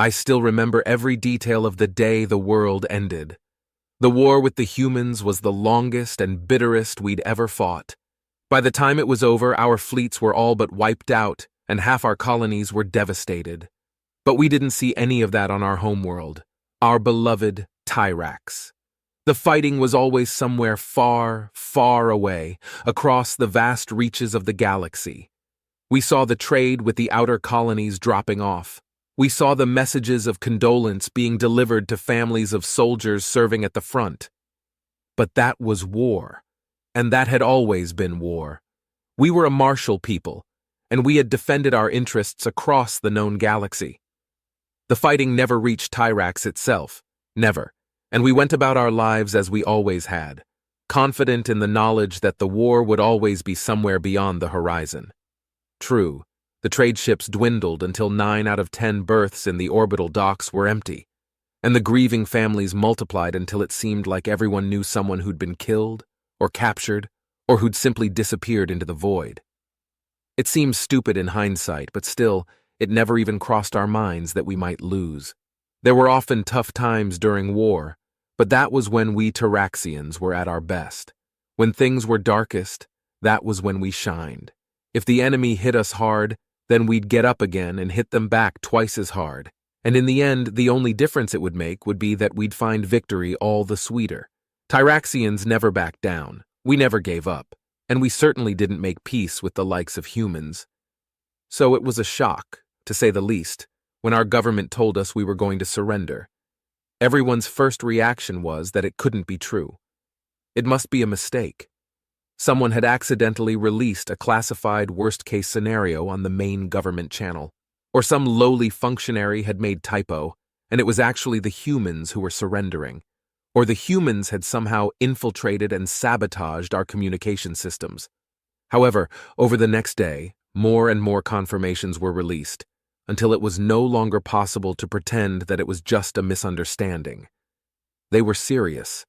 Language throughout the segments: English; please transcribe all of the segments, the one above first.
I still remember every detail of the day the world ended. The war with the humans was the longest and bitterest we'd ever fought. By the time it was over, our fleets were all but wiped out, and half our colonies were devastated. But we didn't see any of that on our homeworld, our beloved Tyrax. The fighting was always somewhere far, far away, across the vast reaches of the galaxy. We saw the trade with the outer colonies dropping off. We saw the messages of condolence being delivered to families of soldiers serving at the front. But that was war, and that had always been war. We were a martial people, and we had defended our interests across the known galaxy. The fighting never reached Tyrax itself, never, and we went about our lives as we always had, confident in the knowledge that the war would always be somewhere beyond the horizon. True, the trade ships dwindled until 9 out of 10 berths in the orbital docks were empty, and the grieving families multiplied until it seemed like everyone knew someone who'd been killed, or captured, or who'd simply disappeared into the void. It seems stupid in hindsight, but still, it never even crossed our minds that we might lose. There were often tough times during war, but that was when we Tyraxians were at our best. When things were darkest, that was when we shined. If the enemy hit us hard, then we'd get up again and hit them back twice as hard. And in the end, the only difference it would make would be that we'd find victory all the sweeter. Tyraxians never backed down. We never gave up. And we certainly didn't make peace with the likes of humans. So it was a shock, to say the least, when our government told us we were going to surrender. Everyone's first reaction was that it couldn't be true. It must be a mistake. Someone had accidentally released a classified worst-case scenario on the main government channel, or some lowly functionary had made typo, and it was actually the humans who were surrendering, or the humans had somehow infiltrated and sabotaged our communication systems. However, over the next day, more and more confirmations were released, until it was no longer possible to pretend that it was just a misunderstanding. They were serious.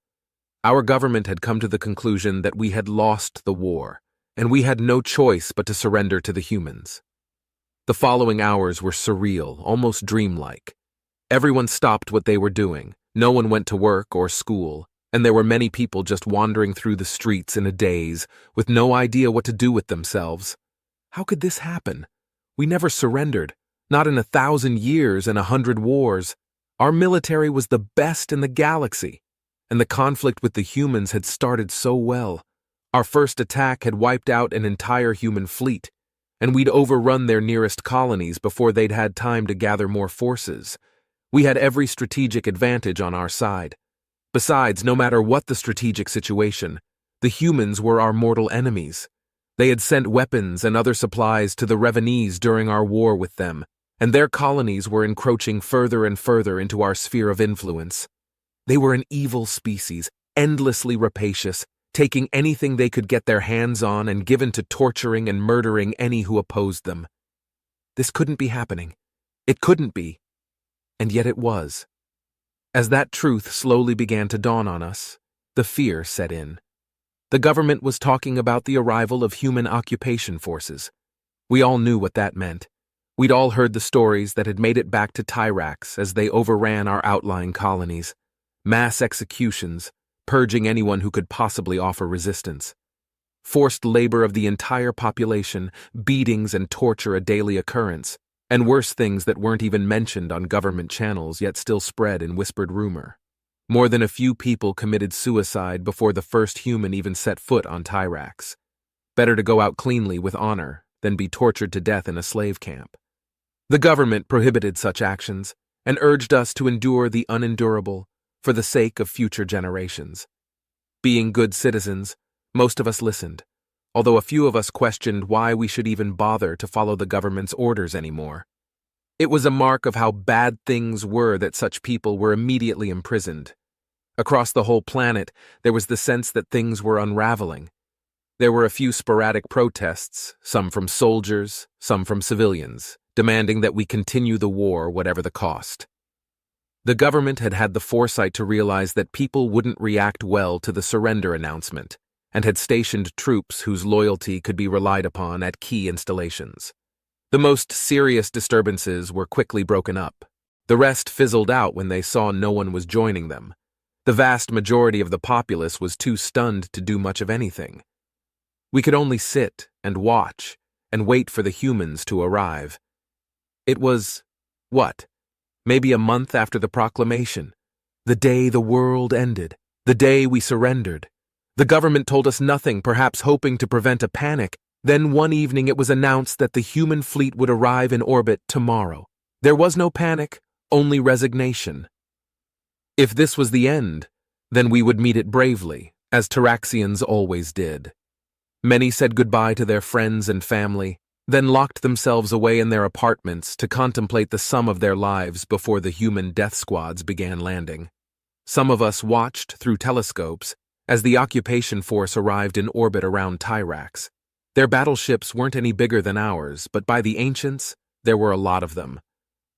Our government had come to the conclusion that we had lost the war, and we had no choice but to surrender to the humans. The following hours were surreal, almost dreamlike. Everyone stopped what they were doing. No one went to work or school, and there were many people just wandering through the streets in a daze, with no idea what to do with themselves. How could this happen? We never surrendered, not in 1,000 years and 100 wars. Our military was the best in the galaxy. And the conflict with the humans had started so well. Our first attack had wiped out an entire human fleet, and we'd overrun their nearest colonies before they'd had time to gather more forces. We had every strategic advantage on our side. Besides, no matter what the strategic situation, the humans were our mortal enemies. They had sent weapons and other supplies to the Revenese during our war with them, and their colonies were encroaching further and further into our sphere of influence. They were an evil species, endlessly rapacious, taking anything they could get their hands on and given to torturing and murdering any who opposed them. This couldn't be happening. It couldn't be. And yet it was. As that truth slowly began to dawn on us, the fear set in. The government was talking about the arrival of human occupation forces. We all knew what that meant. We'd all heard the stories that had made it back to Tyrax as they overran our outlying colonies. Mass executions, purging anyone who could possibly offer resistance. Forced labor of the entire population, beatings and torture a daily occurrence, and worse things that weren't even mentioned on government channels yet still spread in whispered rumor. More than a few people committed suicide before the first human even set foot on Tyrax. Better to go out cleanly with honor than be tortured to death in a slave camp. The government prohibited such actions and urged us to endure the unendurable for the sake of future generations. Being good citizens, most of us listened, although a few of us questioned why we should even bother to follow the government's orders anymore. It was a mark of how bad things were that such people were immediately imprisoned. Across the whole planet, there was the sense that things were unraveling. There were a few sporadic protests, some from soldiers, some from civilians, demanding that we continue the war whatever the cost. The government had had the foresight to realize that people wouldn't react well to the surrender announcement, and had stationed troops whose loyalty could be relied upon at key installations. The most serious disturbances were quickly broken up. The rest fizzled out when they saw no one was joining them. The vast majority of the populace was too stunned to do much of anything. We could only sit and watch and wait for the humans to arrive. It was, what, maybe a month after the proclamation, the day the world ended, the day we surrendered. The government told us nothing, perhaps hoping to prevent a panic. Then one evening it was announced that the human fleet would arrive in orbit tomorrow. There was no panic, only resignation. If this was the end, then we would meet it bravely, as Tyraxians always did. Many said goodbye to their friends and family, then locked themselves away in their apartments to contemplate the sum of their lives before the human death squads began landing. Some of us watched through telescopes as the occupation force arrived in orbit around Tyrax. Their battleships weren't any bigger than ours, but by the ancients, there were a lot of them.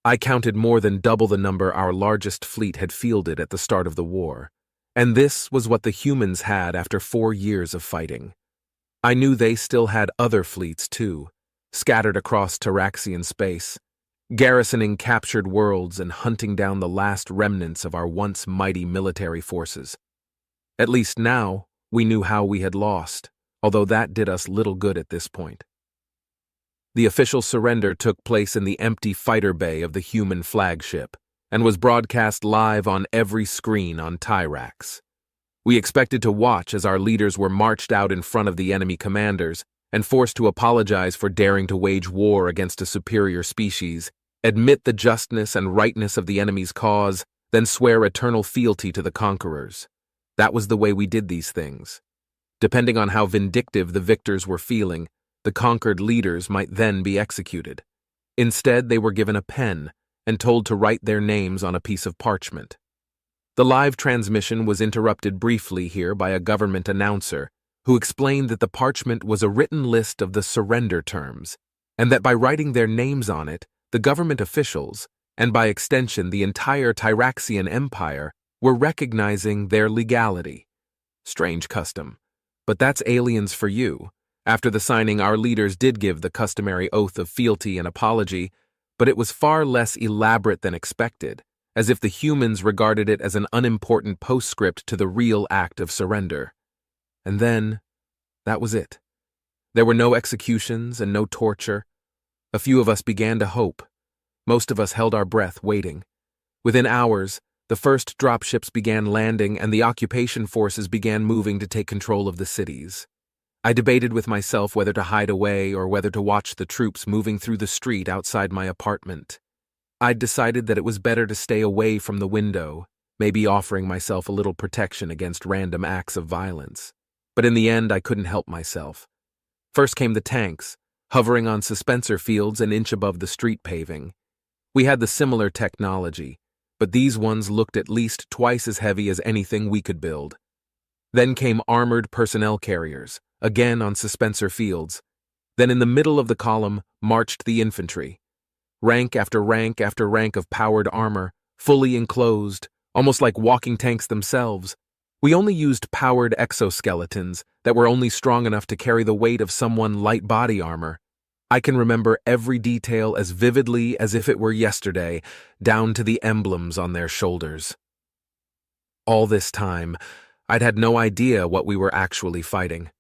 I counted more than double the number our largest fleet had fielded at the start of the war. And this was what the humans had after 4 years of fighting. I knew they still had other fleets too, scattered across Tyraxian space, garrisoning captured worlds and hunting down the last remnants of our once mighty military forces. At least now, we knew how we had lost, although that did us little good at this point. The official surrender took place in the empty fighter bay of the human flagship, and was broadcast live on every screen on Tyrax. We expected to watch as our leaders were marched out in front of the enemy commanders and forced to apologize for daring to wage war against a superior species, admit the justness and rightness of the enemy's cause, then swear eternal fealty to the conquerors. That was the way we did these things. Depending on how vindictive the victors were feeling, the conquered leaders might then be executed. Instead, they were given a pen and told to write their names on a piece of parchment. The live transmission was interrupted briefly here by a government announcer who explained that the parchment was a written list of the surrender terms, and that by writing their names on it, the government officials, and by extension the entire Tyraxian Empire, were recognizing their legality. Strange custom, but that's aliens for you. After the signing, our leaders did give the customary oath of fealty and apology, but it was far less elaborate than expected, as if the humans regarded it as an unimportant postscript to the real act of surrender. And then, that was it. There were no executions and no torture. A few of us began to hope. Most of us held our breath, waiting. Within hours, the first dropships began landing and the occupation forces began moving to take control of the cities. I debated with myself whether to hide away or whether to watch the troops moving through the street outside my apartment. I'd decided that it was better to stay away from the window, maybe offering myself a little protection against random acts of violence. But in the end, I couldn't help myself. First came the tanks, hovering on suspensor fields an inch above the street paving. We had the similar technology, but these ones looked at least twice as heavy as anything we could build. Then came armored personnel carriers, again on suspensor fields. Then in the middle of the column marched the infantry. Rank after rank after rank of powered armor, fully enclosed, almost like walking tanks themselves. We only used powered exoskeletons that were only strong enough to carry the weight of someone light body armor. I can remember every detail as vividly as if it were yesterday, down to the emblems on their shoulders. All this time, I'd had no idea what we were actually fighting.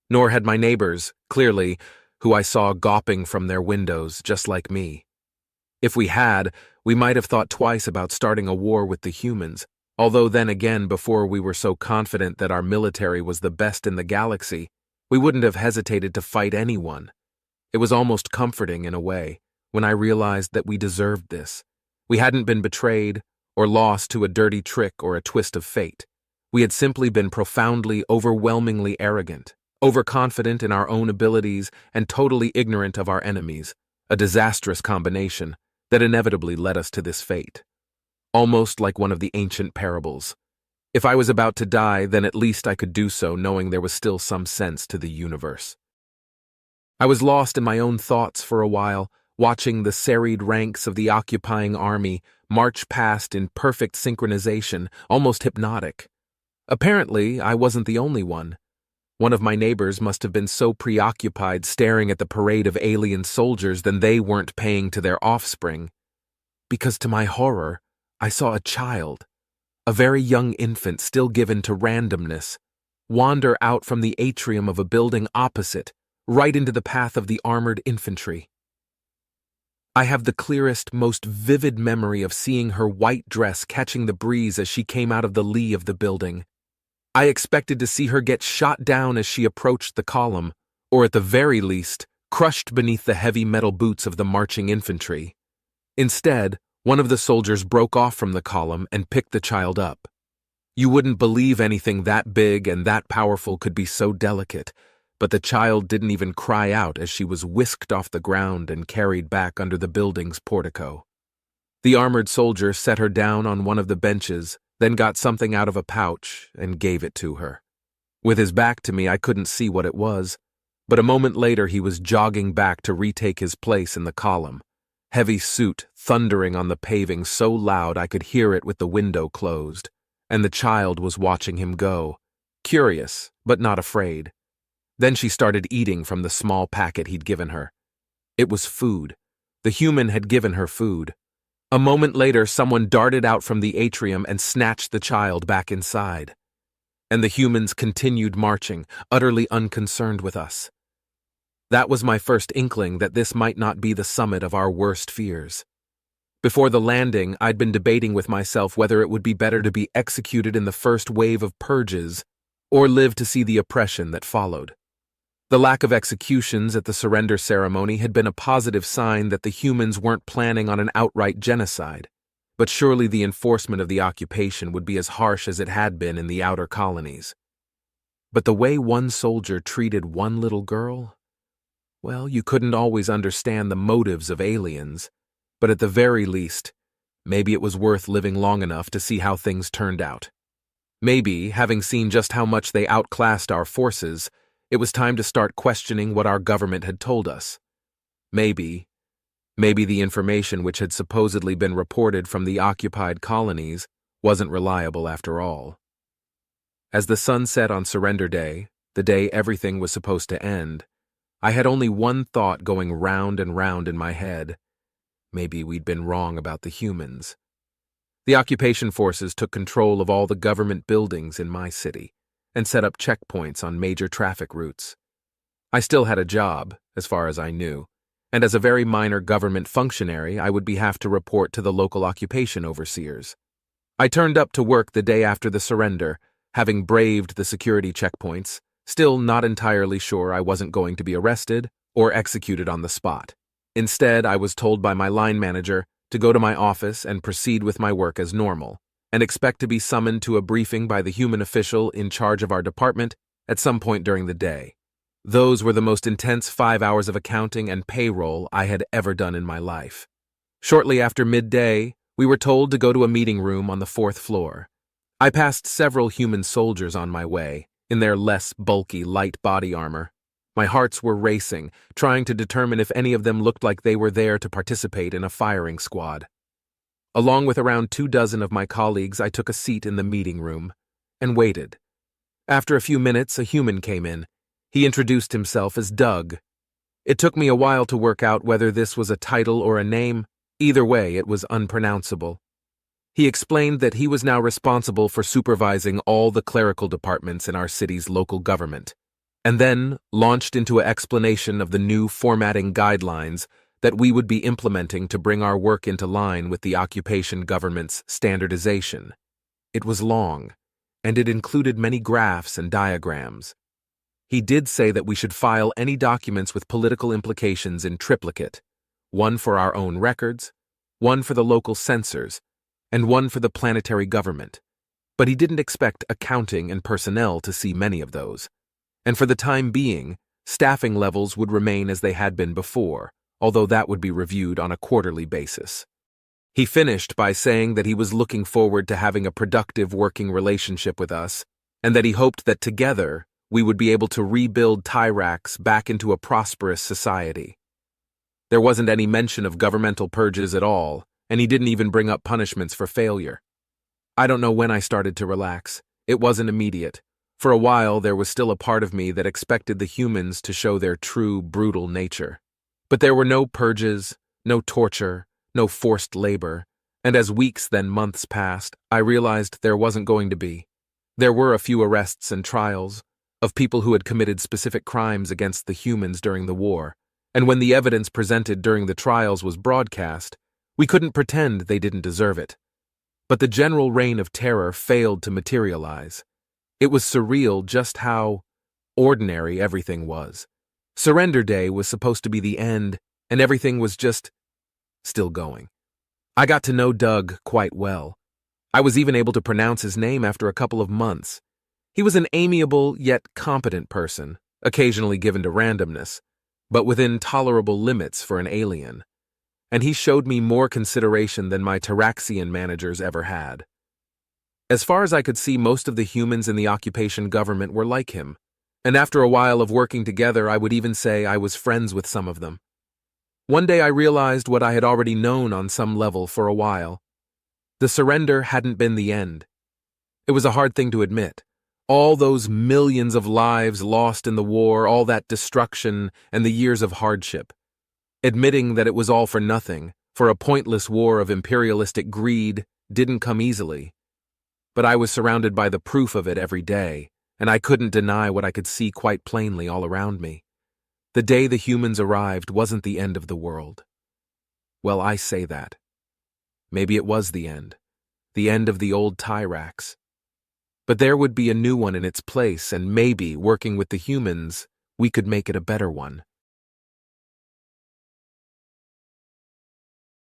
Nor had my neighbors, clearly, who I saw gawping from their windows just like me. If we had, we might have thought twice about starting a war with the humans, although then again, before we were so confident that our military was the best in the galaxy, we wouldn't have hesitated to fight anyone. It was almost comforting in a way, when I realized that we deserved this. We hadn't been betrayed or lost to a dirty trick or a twist of fate. We had simply been profoundly, overwhelmingly arrogant, overconfident in our own abilities, and totally ignorant of our enemies, a disastrous combination that inevitably led us to this fate. Almost like one of the ancient parables. If I was about to die, then at least I could do so knowing there was still some sense to the universe. I was lost in my own thoughts for a while, watching the serried ranks of the occupying army march past in perfect synchronization, almost hypnotic. Apparently, I wasn't the only one. One of my neighbors must have been so preoccupied staring at the parade of alien soldiers that they weren't paying to their offspring. because to my horror, I saw a child, a very young infant still given to randomness, wander out from the atrium of a building opposite, right into the path of the armored infantry. I have the clearest, most vivid memory of seeing her white dress catching the breeze as she came out of the lee of the building. I expected to see her get shot down as she approached the column, or at the very least, crushed beneath the heavy metal boots of the marching infantry. Instead, one of the soldiers broke off from the column and picked the child up. You wouldn't believe anything that big and that powerful could be so delicate, but the child didn't even cry out as she was whisked off the ground and carried back under the building's portico. The armored soldier set her down on one of the benches, then got something out of a pouch and gave it to her. With his back to me, I couldn't see what it was, but a moment later he was jogging back to retake his place in the column, heavy suit thundering on the paving so loud I could hear it with the window closed, and the child was watching him go, curious but not afraid. Then she started eating from the small packet he'd given her. It was food. The human had given her food. A moment later, someone darted out from the atrium and snatched the child back inside. And the humans continued marching, utterly unconcerned with us. That was my first inkling that this might not be the summit of our worst fears. Before the landing, I'd been debating with myself whether it would be better to be executed in the first wave of purges or live to see the oppression that followed. The lack of executions at the surrender ceremony had been a positive sign that the humans weren't planning on an outright genocide, but surely the enforcement of the occupation would be as harsh as it had been in the outer colonies. But the way one soldier treated one little girl? Well, you couldn't always understand the motives of aliens, but at the very least, maybe it was worth living long enough to see how things turned out. Maybe, having seen just how much they outclassed our forces, it was time to start questioning what our government had told us. Maybe the information which had supposedly been reported from the occupied colonies wasn't reliable after all. As the sun set on Surrender Day, the day everything was supposed to end, I had only one thought going round and round in my head. Maybe we'd been wrong about the humans. The occupation forces took control of all the government buildings in my city and set up checkpoints on major traffic routes. I still had a job, as far as I knew, and as a very minor government functionary, I would have to report to the local occupation overseers. I turned up to work the day after the surrender, having braved the security checkpoints, still not entirely sure I wasn't going to be arrested or executed on the spot. Instead, I was told by my line manager to go to my office and proceed with my work as normal, and expect to be summoned to a briefing by the human official in charge of our department at some point during the day. Those were the most intense 5 hours of accounting and payroll I had ever done in my life. Shortly after midday, we were told to go to a meeting room on the 4th floor. I passed several human soldiers on my way, in their less bulky light body armor. My hearts were racing, trying to determine if any of them looked like they were there to participate in a firing squad. Along with around 24 of my colleagues, I took a seat in the meeting room and waited. After a few minutes, a human came in. He introduced himself as Doug. It took me a while to work out whether this was a title or a name. Either way, it was unpronounceable. He explained that he was now responsible for supervising all the clerical departments in our city's local government, and then launched into an explanation of the new formatting guidelines that we would be implementing to bring our work into line with the occupation government's standardization. It was long, and it included many graphs and diagrams. He did say that we should file any documents with political implications in triplicate, one for our own records, one for the local censors, and one for the planetary government. But he didn't expect accounting and personnel to see many of those. And for the time being, staffing levels would remain as they had been before, although that would be reviewed on a quarterly basis. He finished by saying that he was looking forward to having a productive working relationship with us, and that he hoped that together we would be able to rebuild Tyrax back into a prosperous society. There wasn't any mention of governmental purges at all, and he didn't even bring up punishments for failure. I don't know when I started to relax. It wasn't immediate. For a while, there was still a part of me that expected the humans to show their true, brutal nature. But there were no purges, no torture, no forced labor, and as weeks then months passed, I realized there wasn't going to be. There were a few arrests and trials of people who had committed specific crimes against the humans during the war, and when the evidence presented during the trials was broadcast, we couldn't pretend they didn't deserve it. But the general reign of terror failed to materialize. It was surreal just how ordinary everything was. Surrender Day was supposed to be the end, and everything was just still going. I got to know Doug quite well. I was even able to pronounce his name after a couple of months. He was an amiable yet competent person, occasionally given to randomness, but within tolerable limits for an alien. And he showed me more consideration than my Taraxian managers ever had. As far as I could see, most of the humans in the occupation government were like him, and after a while of working together, I would even say I was friends with some of them. One day I realized what I had already known on some level for a while. The surrender hadn't been the end. It was a hard thing to admit. All those millions of lives lost in the war, all that destruction, and the years of hardship. Admitting that it was all for nothing, for a pointless war of imperialistic greed, didn't come easily. But I was surrounded by the proof of it every day, and I couldn't deny what I could see quite plainly all around me. The day the humans arrived wasn't the end of the world. Well, I say that. Maybe it was the end of the old Tyrax. But there would be a new one in its place, and maybe, working with the humans, we could make it a better one.